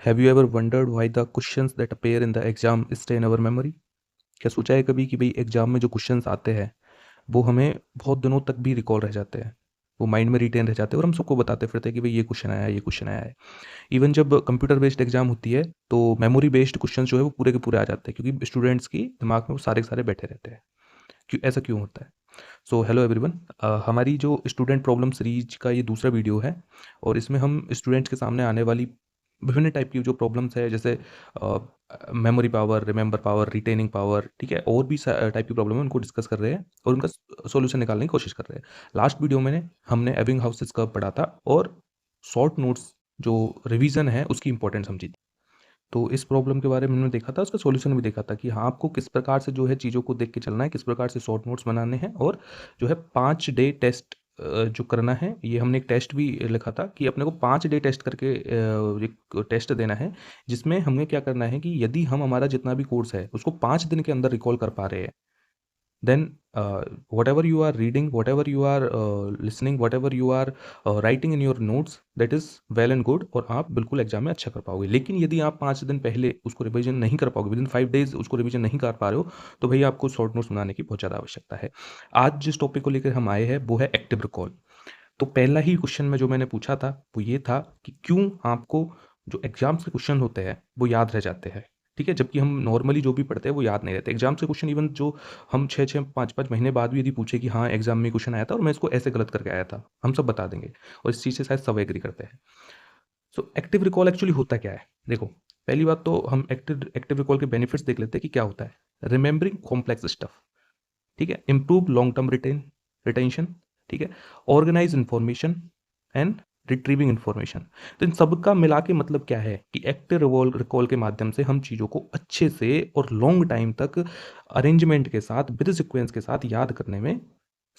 Have you ever wondered why the questions that appear in the exam stay in our memory? क्या सोचा है कभी कि भाई एग्जाम में जो क्वेश्चंस आते हैं वो हमें बहुत दिनों तक भी रिकॉल रह जाते हैं, वो माइंड में रिटेन रह जाते हैं और हम सबको बताते फिरते हैं कि भाई ये क्वेश्चन आया है, ये क्वेश्चन आया है। इवन जब कंप्यूटर बेस्ड एग्जाम होती है तो मेमोरी बेस्ड क्वेश्चन जो है वो पूरे के पूरे आ जाते हैं, क्योंकि स्टूडेंट्स की दिमाग में वो सारे के सारे बैठे रहते हैं। क्यों ऐसा क्यों होता है? सो हेलो एवरीवन, हमारी जो स्टूडेंट प्रॉब्लम सीरीज का ये दूसरा वीडियो है और इसमें हम स्टूडेंट्स के सामने आने वाली विभिन्न टाइप की जो प्रॉब्लम्स है, जैसे memory power, remember power, retaining power, ठीक है, और भी टाइप की प्रॉब्लम है, उनको डिस्कस कर रहे हैं और उनका सॉल्यूशन निकालने की कोशिश कर रहे हैं। लास्ट वीडियो में हमने एबिंगहाउस कर्व पढ़ा था और शॉर्ट नोट्स जो रिवीजन है उसकी इंपॉर्टेंस समझी थी। तो इस प्रॉब्लम के बारे में हमने देखा था, उसका सॉल्यूशन भी देखा था कि हाँ, आपको किस प्रकार से जो है चीज़ों को देख के चलना है, किस प्रकार से शॉर्ट नोट्स बनाने हैं और जो है 5 डे टेस्ट जो करना है। ये हमने एक टेस्ट भी लिखा था कि अपने को 5 डे टेस्ट करके एक टेस्ट देना है, जिसमें हमें क्या करना है कि यदि हम हमारा जितना भी कोर्स है उसको 5 दिन के अंदर रिकॉल कर पा रहे हैं, then whatever you are reading, whatever you are listening, whatever you are writing in your notes, that is well and good, और आप बिल्कुल एग्जाम में अच्छा कर पाओगे। लेकिन यदि आप 5 दिन पहले उसको रिवीजन नहीं कर पाओगे, विद इन 5 डेज उसको रिवीजन नहीं कर पा रहे हो, तो भाई आपको शॉर्ट नोट्स बनाने की बहुत ज़्यादा आवश्यकता है। आज जिस टॉपिक को लेकर हम आए हैं वो है एक्टिव रिकॉल। तो पहला ही क्वेश्चन में जो मैंने पूछा था वो ये था कि क्यों आपको जो एग्जाम्स के क्वेश्चन होते हैं वो याद रह जाते हैं, ठीक है, जबकि हम नॉर्मली जो भी पढ़ते हैं वो याद नहीं रहते। एग्जाम से क्वेश्चन इवन जो हम 6-6 5-5 महीने बाद भी यदि पूछे कि हाँ एग्जाम में क्वेश्चन आया था और मैं इसको ऐसे गलत करके आया था, हम सब बता देंगे और इस चीज़ से शायद सब एग्री करते हैं। सो एक्टिव रिकॉल एक्चुअली होता क्या है? देखो, पहली बात तो हम एक्टिव एक्टिव रिकॉल के बेनिफिट्स देख लेते हैं कि क्या होता है। रिमेंबरिंग कॉम्प्लेक्स स्टफ, ठीक है, इम्प्रूव लॉन्ग टर्म रिटेंशन, ठीक है, organise information and retrieving information. तो इन सब का मिला के मतलब क्या है कि एक्टिव रिकॉल के माध्यम से हम चीज़ों को अच्छे से और लॉन्ग टाइम तक अरेंजमेंट के साथ, विद सिक्वेंस के साथ याद करने में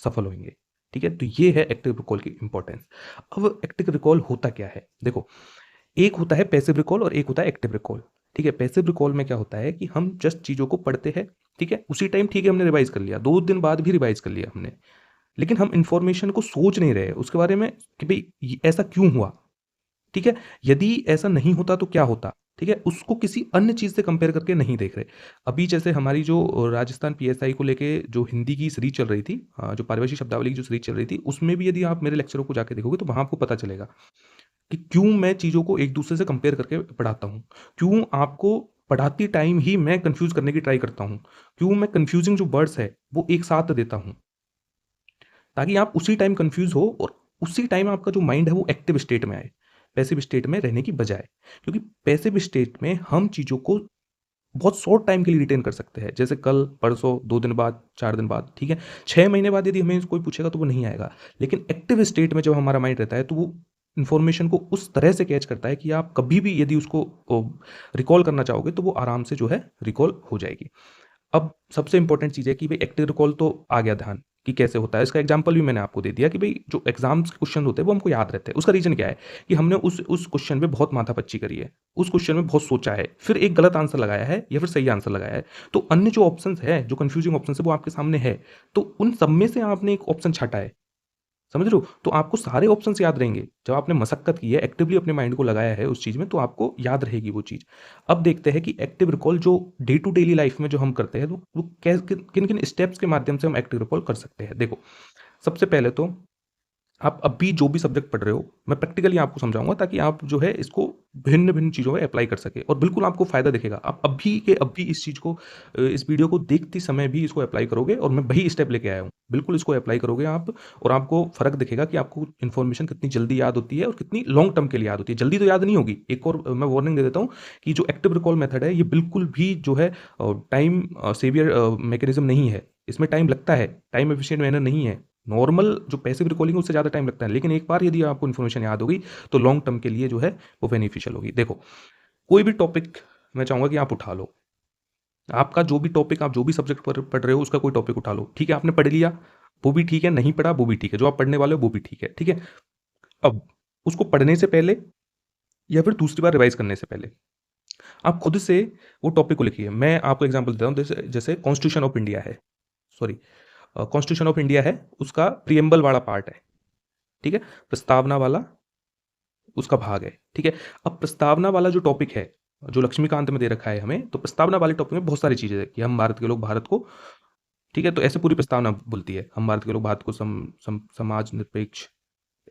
सफल होंगे, ठीक है। तो ये है एक्टिव रिकॉल की इंपॉर्टेंस। अब एक्टिव रिकॉल होता क्या है? देखो, एक होता है पैसिव रिकॉल और एक होता है एक्टिव रिकॉल, ठीक है। पैसिव रिकॉल में क्या होता है कि हम जस्ट चीज़ों को पढ़ते हैं, ठीक है, उसी टाइम ठीक है हमने रिवाइज कर लिया, 2 दिन बाद भी रिवाइज कर लिया हमने, लेकिन हम इंफॉर्मेशन को सोच नहीं रहे उसके बारे में कि भाई ऐसा क्यों हुआ, ठीक है। यदि ऐसा नहीं होता तो क्या होता, ठीक है, उसको किसी अन्य चीज़ से कंपेयर करके नहीं देख रहे। अभी जैसे हमारी जो राजस्थान पीएसआई को लेके जो हिंदी की सीरीज चल रही थी, जो पारिभाषिक शब्दावली की जो सीरीज चल रही थी, उसमें भी यदि आप मेरे लेक्चरों को जाके देखोगे तो वहाँ आपको पता चलेगा कि क्यों मैं चीज़ों को एक दूसरे से कंपेयर करके पढ़ाता हूँ, क्यों आपको पढ़ाती टाइम ही मैं कंफ्यूज करने की ट्राई करता हूँ, क्यों मैं कंफ्यूजिंग जो वर्ड्स है वो एक साथ देता हूँ, ताकि आप उसी टाइम कंफ्यूज हो और उसी टाइम आपका जो माइंड है वो एक्टिव स्टेट में आए, पैसिव स्टेट में रहने की बजाय। क्योंकि पैसिव स्टेट में हम चीज़ों को बहुत शॉर्ट टाइम के लिए रिटेन कर सकते हैं, जैसे कल, परसों, 2 दिन बाद, 4 दिन बाद, ठीक है। 6 महीने बाद यदि हमें कोई पूछेगा तो वो नहीं आएगा। लेकिन एक्टिव स्टेट में जब हमारा माइंड रहता है तो वो इन्फॉर्मेशन को उस तरह से कैच करता है कि आप कभी भी यदि उसको रिकॉल करना चाहोगे तो वो आराम से जो है रिकॉल हो जाएगी। अब सबसे इंपॉर्टेंट चीज़ है कि भाई एक्टिव रिकॉल तो आ गया ध्यान कि कैसे होता है, इसका एग्जांपल भी मैंने आपको दे दिया कि भाई जो एग्जाम्स के क्वेश्चन होते हैं वो हमको याद रहते हैं। उसका रीजन क्या है कि हमने उस क्वेश्चन पे बहुत माथापच्ची करी है, उस क्वेश्चन में बहुत सोचा है, फिर एक गलत आंसर लगाया है या फिर सही आंसर लगाया है। तो अन्य जो ऑप्शन है, जो कंफ्यूजिंग ऑप्शन है, वो आपके सामने है, तो उन सब में से आपने एक ऑप्शन छाटा है, समझ रहे हो? तो आपको सारे ऑप्शंस याद रहेंगे। जब आपने मशक्कत की है, एक्टिवली अपने माइंड को लगाया है उस चीज़ में, तो आपको याद रहेगी वो चीज़। अब देखते हैं कि एक्टिव रिकॉल जो डे टू डेली लाइफ में जो हम करते हैं, वो किन-किन स्टेप्स के माध्यम से हम एक्टिव रिकॉल कर सकते हैं। देखो, सबसे पहले तो आप अभी जो भी सब्जेक्ट पढ़ रहे हो, मैं प्रैक्टिकली आपको समझाऊँगा ताकि आप जो है इसको भिन्न-भिन्न चीज़ों में अप्लाई कर सकें और बिल्कुल आपको फ़ायदा दिखेगा। आप अभी के अभी इस चीज़ को इस वीडियो को देखते समय भी इसको अप्लाई करोगे और मैं वही स्टेप लेके आया हूँ। बिल्कुल इसको अप्लाई करोगे आप और आपको फ़र्क दिखेगा कि आपको इन्फॉर्मेशन कितनी जल्दी याद होती है और कितनी लॉन्ग टर्म के लिए याद होती है। जल्दी तो याद नहीं होगी। एक और मैं वार्निंग दे देता हूँ कि जो एक्टिव रिकॉल मेथड है, ये बिल्कुल भी जो है टाइम सेवियर मैकेनिज़्म नहीं है। इसमें टाइम लगता है, टाइम एफिशिएंट मैनर नहीं है। नॉर्मल जो पैसिव रिकॉलिंग है उससे ज़्यादा टाइम लगता है, लेकिन एक बार यदि आपको इन्फॉर्मेशन याद होगी तो लॉन्ग टर्म के लिए जो है वो बेनिफिशियल होगी। देखो, कोई भी टॉपिक मैं चाहूँगा कि आप उठा लो, आपका जो भी टॉपिक, आप जो भी सब्जेक्ट पढ़ रहे हो उसका कोई टॉपिक उठा लो, ठीक है, आपने पढ़ लिया वो भी ठीक है, नहीं पढ़ा वो भी ठीक है, जो आप पढ़ने वाले हो वो भी ठीक है, ठीक है। अब उसको पढ़ने से पहले या फिर दूसरी बार रिवाइज करने से पहले आप खुद से वो टॉपिक को लिखिए। मैं आपको एग्जाम्पल देता हूँ, जैसे जैसे कॉन्स्टिट्यूशन ऑफ इंडिया है, सॉरी, कॉन्स्टिट्यूशन ऑफ इंडिया है, उसका प्रियम्बल वाला पार्ट है, ठीक है, प्रस्तावना वाला उसका भाग है, ठीक है। अब प्रस्तावना वाला जो टॉपिक है, जो लक्ष्मीकांत में दे रखा है हमें, तो प्रस्तावना वाले टॉपिक में बहुत सारी चीज़ें हैं कि हम भारत के लोग भारत को, ठीक है, तो ऐसे पूरी प्रस्तावना बोलती है, हम भारत के लोग भारत को समाज निरपेक्ष,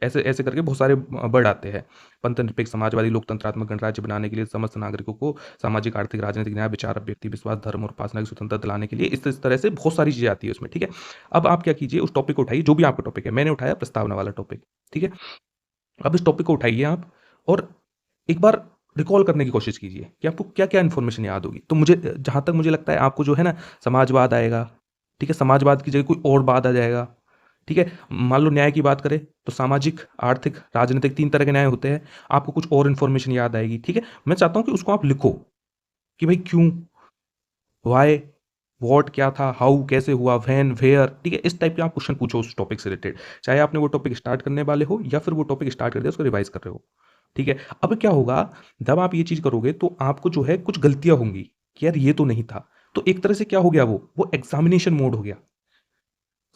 ऐसे ऐसे करके बहुत सारे वर्ड आते हैं। पंथ निरपेक्ष समाजवादी लोकतंत्रात्मक गणराज्य बनाने के लिए समस्त नागरिकों को सामाजिक आर्थिक राजनीतिक न्याय विचार व्यक्ति विश्वास धर्म और उपासना की स्वतंत्रता दिलाने के लिए, इस तरह से बहुत सारी चीजें आती है उसमें, ठीक है। अब आप क्या कीजिए, उस टॉपिक को उठाइए, जो भी आपका टॉपिक है, मैंने उठाया प्रस्तावना वाला टॉपिक, ठीक है। अब इस टॉपिक को उठाइए आप, और एक बार रिकॉल करने की कोशिश कीजिए कि आपको क्या क्या इन्फॉर्मेशन याद होगी। तो मुझे, जहां तक मुझे लगता है, आपको जो है ना, समाजवाद आएगा, ठीक है, समाजवाद की जगह कोई और बात आ जाएगा, ठीक है। मान लो न्याय की बात करें तो सामाजिक आर्थिक राजनीतिक 3 तरह के न्याय होते हैं, आपको कुछ और इन्फॉर्मेशन याद आएगी, ठीक है। मैं चाहता हूं कि उसको आप लिखो कि भाई क्यों, वाई, वॉट क्या था, हाउ कैसे हुआ, व्हेन, वेयर, ठीक है। इस टाइप के आप क्वेश्चन पूछो उस टॉपिक से रिलेटेड, चाहे आपने वो टॉपिक स्टार्ट करने वाले हो या फिर वो टॉपिक स्टार्ट कर दिया उसको रिवाइज कर रहे हो, ठीक है। अब क्या होगा, जब आप ये चीज करोगे तो आपको जो है कुछ गलतियां होंगी कि यार ये तो नहीं था, तो एक तरह से क्या हो गया, वो एग्जामिनेशन मोड हो गया,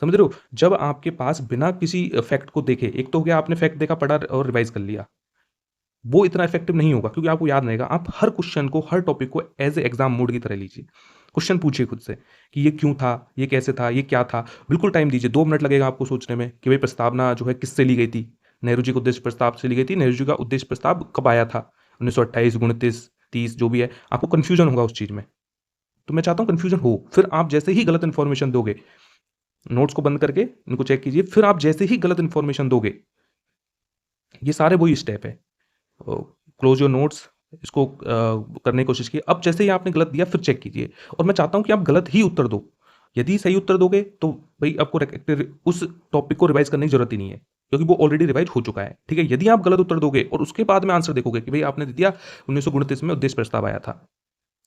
समझ रहे हो। जब आपके पास बिना किसी फैक्ट को देखे, एक तो हो गया आपने फैक्ट देखा पढ़ा और रिवाइज कर लिया, वो इतना इफेक्टिव नहीं होगा क्योंकि आपको याद रहेगा। आप हर क्वेश्चन को, हर टॉपिक को एज ए एग्जाम मोड की तरह लीजिए, क्वेश्चन पूछिए खुद से कि ये क्यों था, ये कैसे था, ये क्या था। बिल्कुल टाइम दीजिए, 2 मिनट लगेगा आपको सोचने में कि भाई प्रस्तावना जो है किससे ली गई थी, नेहरू जी का उद्देश्य प्रस्ताव से ली गई थी। नेहरू जी का उद्देश्य प्रस्ताव कब आया था, 1928, 29, 30, जो भी है। आपको कंफ्यूजन होगा उस चीज में, तो मैं चाहता हूँ कंफ्यूजन हो। फिर आप जैसे ही गलत इन्फॉर्मेशन दोगे, नोट्स को बंद करके इनको चेक कीजिए, फिर आप जैसे ही गलत इन्फॉर्मेशन दोगे, ये सारे वही स्टेप है, क्लोज योर नोट्स, इसको करने की कोशिश कीजिए। अब जैसे ही आपने गलत दिया फिर चेक कीजिए, और मैं चाहता हूं कि आप गलत ही उत्तर दो। यदि सही उत्तर दोगे तो भाई आपको उस टॉपिक को रिवाइज करने की जरूरत ही नहीं है, क्योंकि वो ऑलरेडी रिवाइज हो चुका है, ठीक है। यदि आप गलत उत्तर दोगे और उसके बाद में आंसर देखोगे कि भाई आपने दे दिया 1929 में उद्देश्य प्रस्ताव आया था,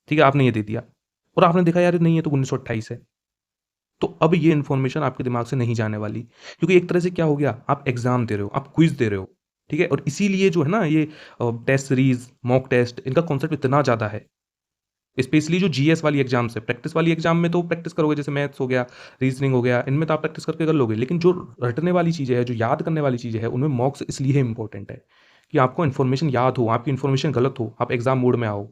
ठीक है, आपने ये दे दिया, और आपने देखा यार नहीं है तो 1928 है, तो अब ये इन्फॉर्मेशन आपके दिमाग से नहीं जाने वाली, क्योंकि एक तरह से क्या हो गया, आप एग्जाम दे रहे हो, आप क्विज दे रहे हो, ठीक है। और इसीलिए जो है ना ये टेस्ट सीरीज, मॉक टेस्ट, इनका कॉन्सेप्ट इतना ज़्यादा है, स्पेशली जो जीएस वाली एग्जाम्स है। प्रैक्टिस वाली एग्जाम में तो प्रैक्टिस करोगे, जैसे मैथ्स हो गया, रीजनिंग हो गया, इनमें तो आप प्रैक्टिस करके कर लोगे, लेकिन जो रटने वाली चीज़ें है, जो याद करने वाली चीज़ें है, उनमें मॉक्स इसलिए इंपॉर्टेंट है कि आपको इन्फॉर्मेशन याद हो, आपकी इन्फॉर्मेशन गलत हो, आप एग्जाम मोड में आओ,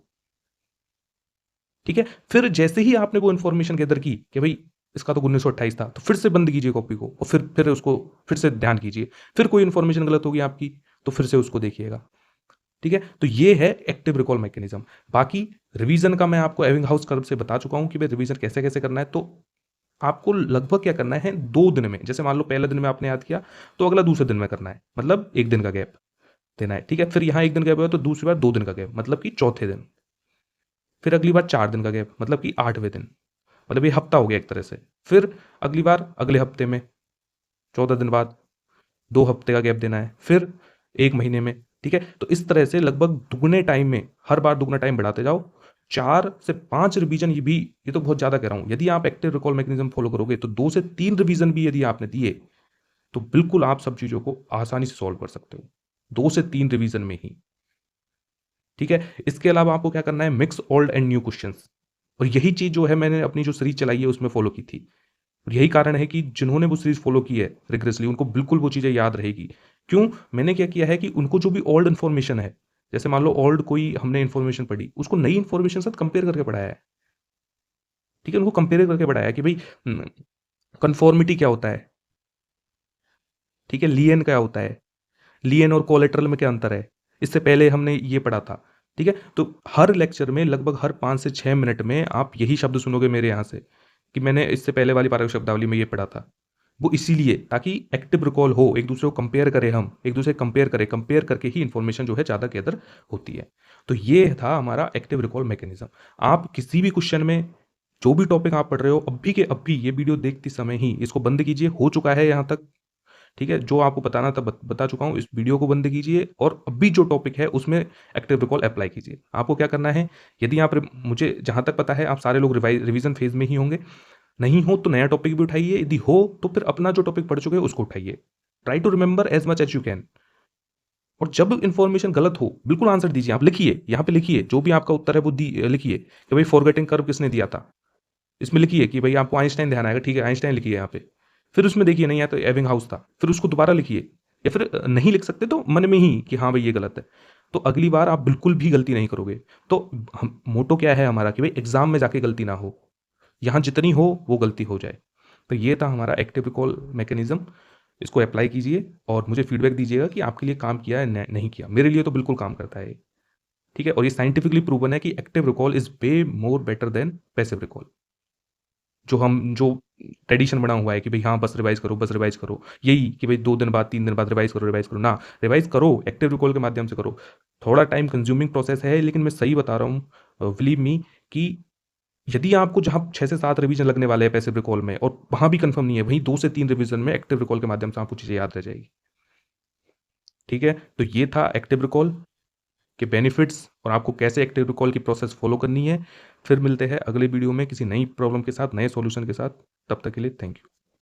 ठीक है। फिर जैसे ही आपने वो इन्फॉर्मेशन गैदर की कि भाई इसका तो 1928 था, तो फिर से बंद कीजिए कॉपी को, और फिर उसको फिर से ध्यान कीजिए। फिर कोई इन्फॉर्मेशन गलत होगी आपकी तो फिर से उसको देखिएगा, ठीक है। तो ये है एक्टिव रिकॉल मैकेनिज्म। बाकी रिवीजन का मैं आपको एविंग हाउस कर्व से बता चुका हूं कि भाई रिवीजन कैसे कैसे करना है। तो आपको लगभग क्या करना है, 2 दिन में, जैसे मान लो पहले दिन में आपने याद किया तो अगला दूसरे दिन में करना है, मतलब 1 दिन का गैप देना है, ठीक है। फिर यहाँ 1 दिन गैप हुआ तो दूसरी बार 2 दिन का गैप, मतलब कि चौथे दिन। फिर अगली बार 4 दिन का गैप, मतलब कि 8वें दिन, मतलब ये हफ्ता हो गया एक तरह से। फिर अगली बार अगले हफ्ते में, 14 दिन बाद 2 हफ्ते का गैप देना है, फिर 1 महीने में, ठीक है। तो इस तरह से लगभग दुगने टाइम में, हर बार दुगना टाइम बढ़ाते जाओ। 4 से 5 रिवीजन, ये तो बहुत ज़्यादा कह रहा हूँ। यदि आप एक्टिव रिकॉल मैकेनिज्म फॉलो करोगे तो 2 से 3 रिवीजन भी यदि आपने दिए तो बिल्कुल आप सब चीज़ों को आसानी से सॉल्व कर सकते हो, 2 से 3 रिवीजन में ही, ठीक है। इसके अलावा आपको क्या करना है, mix old and new questions. और यही चीज़ जो है मैंने अपनी जो सीरीज चलाई है उसमें फॉलो की थी, और यही कारण है कि जिन्होंने वो सीरीज फॉलो की है रिग्रेसली, उनको बिल्कुल वो चीज़ें याद रहेगी। क्यों, मैंने क्या किया है कि उनको जो भी ओल्ड इन्फॉर्मेशन है, जैसे मान लो ओल्ड कोई हमने इन्फॉर्मेशन पढ़ी, उसको नई इन्फॉर्मेशन साथ कंपेयर करके पढ़ाया है, ठीक है। उनको कंपेयर करके पढ़ाया है कि भाई कन्फॉर्मिटी क्या होता है, ठीक है, लियन क्या होता है, लियन और कोलेटरल में क्या अंतर है, इससे पहले हमने ये पढ़ा था, ठीक है। तो हर लेक्चर में लगभग हर 5 से 6 मिनट में आप यही शब्द सुनोगे मेरे यहाँ से कि मैंने इससे पहले वाली पारक शब्दावली में ये पढ़ा था। वो इसीलिए ताकि एक्टिव रिकॉल हो, एक दूसरे को कंपेयर करें, हम एक दूसरे कंपेयर करें, कंपेयर करके ही इंफॉर्मेशन जो है ज़्यादा गैदर होती है। तो ये था हमारा एक्टिव रिकॉल मैकेनिज्म। आप किसी भी क्वेश्चन में जो भी टॉपिक आप पढ़ रहे हो, अभी के अभी ये वीडियो देखते समय ही इसको बंद कीजिए, हो चुका है यहाँ तक, ठीक है। जो आपको बताना था बता चुका हूँ, इस वीडियो को बंद कीजिए और अभी जो टॉपिक है उसमें एक्टिव रिकॉल अप्लाई कीजिए। आपको क्या करना है, यदि आप, मुझे जहाँ तक पता है आप सारे लोग रिवीजन फेज में ही होंगे, नहीं हो तो नया टॉपिक भी उठाइए, यदि हो तो फिर अपना जो टॉपिक पढ़ चुके हैं उसको उठाइए। Try to remember as much as you can. और जब इन्फॉर्मेशन गलत हो बिल्कुल आंसर दीजिए, आप लिखिए, यहाँ पे लिखिए जो भी आपका उत्तर है वो लिखिए कि भाई फॉरगेटिंग कर्व किसने दिया था, इसमें लिखिए कि भाई आपको आइंस्टाइन ध्यान आएगा, ठीक है, आइंस्टाइन लिखिए यहाँ पे। फिर उसमें देखिए नहीं आया तो एविंग हाउस था, फिर उसको दोबारा लिखिए, या फिर नहीं लिख सकते तो मन में ही कि हाँ भाई ये गलत है, तो अगली बार आप बिल्कुल भी गलती नहीं करोगे। तो हम मोटो क्या है हमारा कि भाई एग्जाम में जाके गलती ना हो, यहाँ जितनी हो वो गलती हो जाए। तो ये था हमारा एक्टिव रिकॉल मैकेनिज्म, इसको अप्लाई कीजिए और मुझे फीडबैक दीजिएगा कि आपके लिए काम किया है नहीं किया। मेरे लिए तो बिल्कुल काम करता है ये, ठीक है। और ये साइंटिफिकली प्रूवन है कि active recall is way more better than passive recall. जो ट्रेडिशन बना हुआ है कि भाई हाँ बस रिवाइज करो, बस रिवाइज करो, यही कि भाई 2 दिन बाद 3 दिन बाद रिवाइज करो, रिवाइज करो ना, रिवाइज करो, एक्टिव रिकॉल के माध्यम से करो। थोड़ा टाइम कंज्यूमिंग प्रोसेस है, लेकिन मैं सही बता रहा हूँ, बिलीव मी, कि यदि आपको जहाँ 6 से 7 रिवीजन लगने वाले हैं पैसिव रिकॉल में और वहाँ भी कंफर्म नहीं है, वहीं 2 से 3 रिवीजन में एक्टिव रिकॉल के माध्यम से आपको चीज़ें याद रह जाएगी, ठीक है। तो ये था एक्टिव रिकॉल के बेनिफिट्स और आपको कैसे एक्टिव रिकॉल की प्रोसेस फॉलो करनी है। फिर मिलते हैं अगले वीडियो में किसी नई प्रॉब्लम के साथ, नए सॉल्यूशन के साथ। तब तक के लिए थैंक यू।